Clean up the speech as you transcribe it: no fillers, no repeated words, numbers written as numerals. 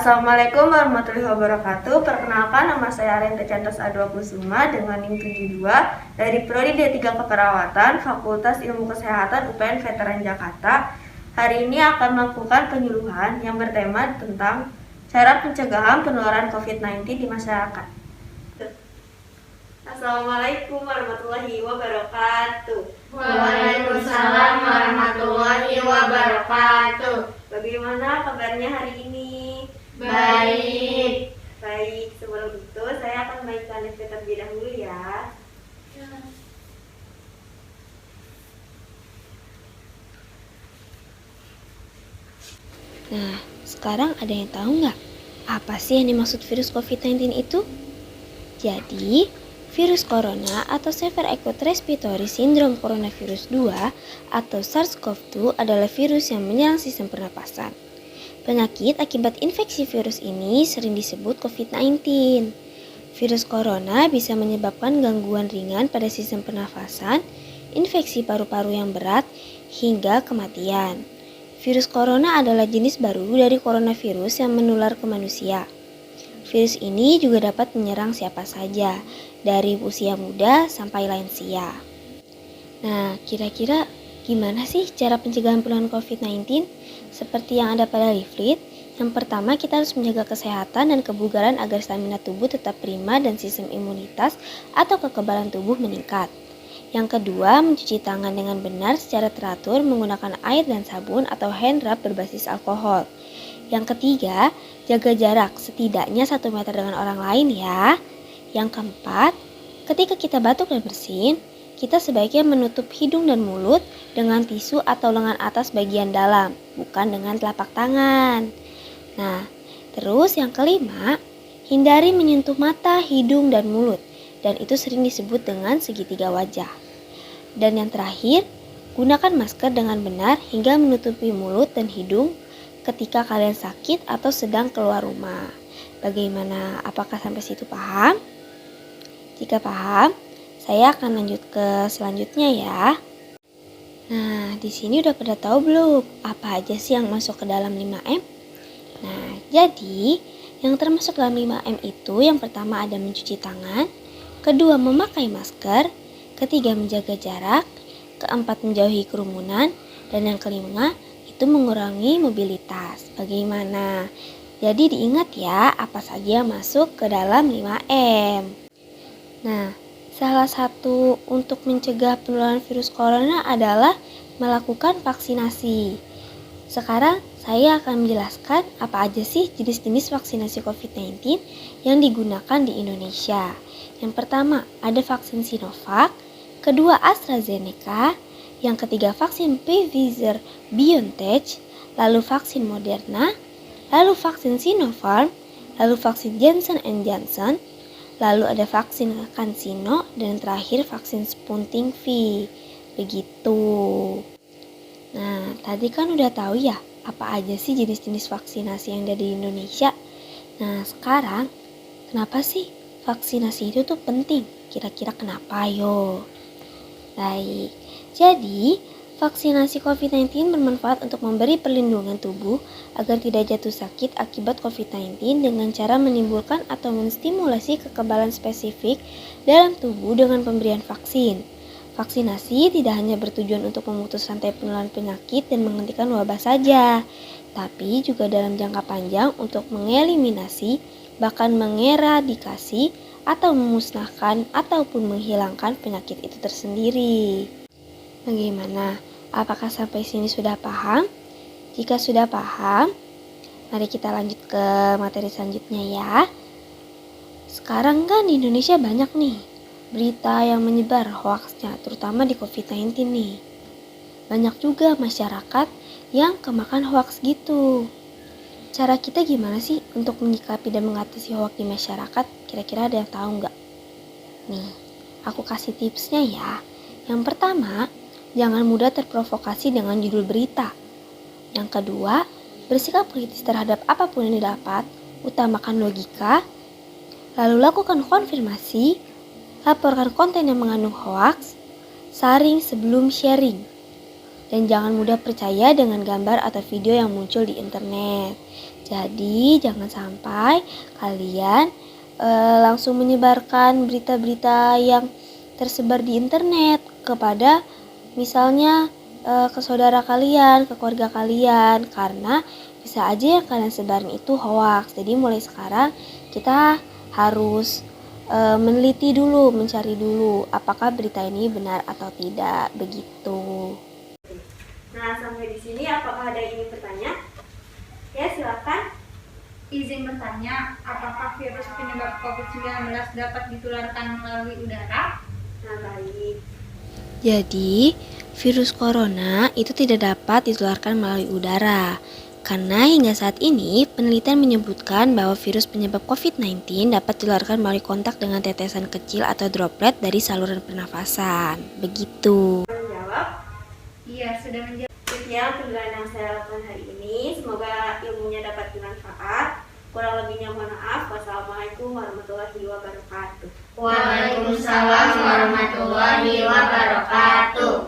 Assalamualaikum warahmatullahi wabarakatuh. Perkenalkan, nama saya Arenta Cantos A2 Kusuma dengan NIM 72 dari Prodi D3 Keperawatan Fakultas Ilmu Kesehatan UPN Veteran Jakarta. Hari ini akan melakukan penyuluhan yang bertema tentang cara pencegahan penularan COVID-19 di masyarakat. Assalamualaikum warahmatullahi wabarakatuh. Waalaikumsalam warahmatullahi wabarakatuh. Bagaimana kabarnya hari ini? Baik. Baik, sebelum itu saya akan membacakan SPT terlebih dahulu ya. Nah, sekarang ada yang tahu nggak apa sih yang dimaksud virus COVID-19 itu? Jadi, virus corona atau Severe Acute Respiratory Syndrome Coronavirus 2 atau SARS-CoV-2 adalah virus yang menyerang sistem pernapasan. Penyakit akibat infeksi virus ini sering disebut COVID-19. Virus corona bisa menyebabkan gangguan ringan pada sistem pernafasan, infeksi paru-paru yang berat, hingga kematian. Virus corona adalah jenis baru dari coronavirus yang menular ke manusia. Virus ini juga dapat menyerang siapa saja, dari usia muda sampai lansia. Nah, kira-kira gimana sih cara pencegahan penularan COVID-19? Seperti yang ada pada leaflet, yang pertama kita harus menjaga kesehatan dan kebugaran agar stamina tubuh tetap prima dan sistem imunitas atau kekebalan tubuh meningkat. Yang kedua, mencuci tangan dengan benar secara teratur menggunakan air dan sabun atau hand rub berbasis alkohol. Yang ketiga, jaga jarak setidaknya 1 meter dengan orang lain ya. Yang keempat, ketika kita batuk dan bersin, kita sebaiknya menutup hidung dan mulut dengan tisu atau lengan atas bagian dalam, bukan dengan telapak tangan. Nah, terus yang kelima, hindari menyentuh mata, hidung, dan mulut, dan itu sering disebut dengan segitiga wajah. Dan yang terakhir, gunakan masker dengan benar hingga menutupi mulut dan hidung ketika kalian sakit atau sedang keluar rumah. Bagaimana? Apakah sampai situ paham? Jika paham, saya akan lanjut ke selanjutnya ya. Nah, di sini udah pada tahu belum apa aja sih yang masuk ke dalam 5M? Nah, jadi yang termasuk dalam 5M itu yang pertama ada mencuci tangan, kedua memakai masker, ketiga menjaga jarak, keempat menjauhi kerumunan, dan yang kelima itu mengurangi mobilitas. Bagaimana? Jadi diingat ya apa saja yang masuk ke dalam 5M. Nah, salah satu untuk mencegah penularan virus corona adalah melakukan vaksinasi. Sekarang saya akan menjelaskan apa aja sih jenis-jenis vaksinasi COVID-19 yang digunakan di Indonesia. Yang pertama ada vaksin Sinovac, kedua AstraZeneca, yang ketiga vaksin Pfizer-BioNTech, lalu vaksin Moderna, lalu vaksin Sinopharm, lalu vaksin Johnson & Johnson, lalu ada vaksin CanSino, dan terakhir vaksin Sputnik V. Begitu. Nah, tadi kan udah tahu ya apa aja sih jenis-jenis vaksinasi yang ada di Indonesia. Nah, sekarang kenapa sih vaksinasi itu tuh penting? Kira-kira kenapa? Yo. Baik. Jadi, vaksinasi COVID-19 bermanfaat untuk memberi perlindungan tubuh agar tidak jatuh sakit akibat COVID-19 dengan cara menimbulkan atau menstimulasi kekebalan spesifik dalam tubuh dengan pemberian vaksin. Vaksinasi tidak hanya bertujuan untuk memutus rantai penularan penyakit dan menghentikan wabah saja, tapi juga dalam jangka panjang untuk mengeliminasi, bahkan mengeradikasi atau memusnahkan ataupun menghilangkan penyakit itu tersendiri. Bagaimana? Apakah sampai sini sudah paham? Jika sudah paham, mari kita lanjut ke materi selanjutnya ya. Sekarang kan di Indonesia banyak nih berita yang menyebar hoaxnya, terutama di COVID-19 nih. Banyak juga masyarakat yang kemakan hoax gitu. Cara kita gimana sih untuk menyikapi dan mengatasi hoax di masyarakat? Kira-kira ada yang tahu nggak? Nih, aku kasih tipsnya ya. Yang pertama, jangan mudah terprovokasi dengan judul berita. Yang kedua, bersikap kritis terhadap apapun yang didapat, utamakan logika, lalu lakukan konfirmasi, laporkan konten yang mengandung hoaks, saring sebelum sharing. dan jangan mudah percaya dengan gambar atau video yang muncul di internet. Jadi jangan sampai kalian langsung menyebarkan berita-berita yang tersebar di internet kepada misalnya ke saudara kalian, ke keluarga kalian, karena bisa aja yang kalian sebarin itu hoax. Jadi mulai sekarang kita harus meneliti dulu, mencari dulu apakah berita ini benar atau tidak, begitu. Nah, sampai di sini apakah ada yang ingin bertanya? Ya, silakan. Izin bertanya, apakah virus penyebab COVID-19 dapat ditularkan melalui udara? Nah, baik. Jadi, virus corona itu tidak dapat ditularkan melalui udara. Karena hingga saat ini, penelitian menyebutkan bahwa virus penyebab COVID-19 dapat ditularkan melalui kontak dengan tetesan kecil atau droplet dari saluran pernafasan. Begitu. Menjawab. Iya, sudah menjawab. Sekian penjelasan yang saya lakukan hari ini. Semoga ilmunya dapat bermanfaat. Kurang lebihnya mohon maaf. Wassalamualaikum warahmatullahi wabarakatuh. Waalaikumsalam warahmatullahi wabarakatuh.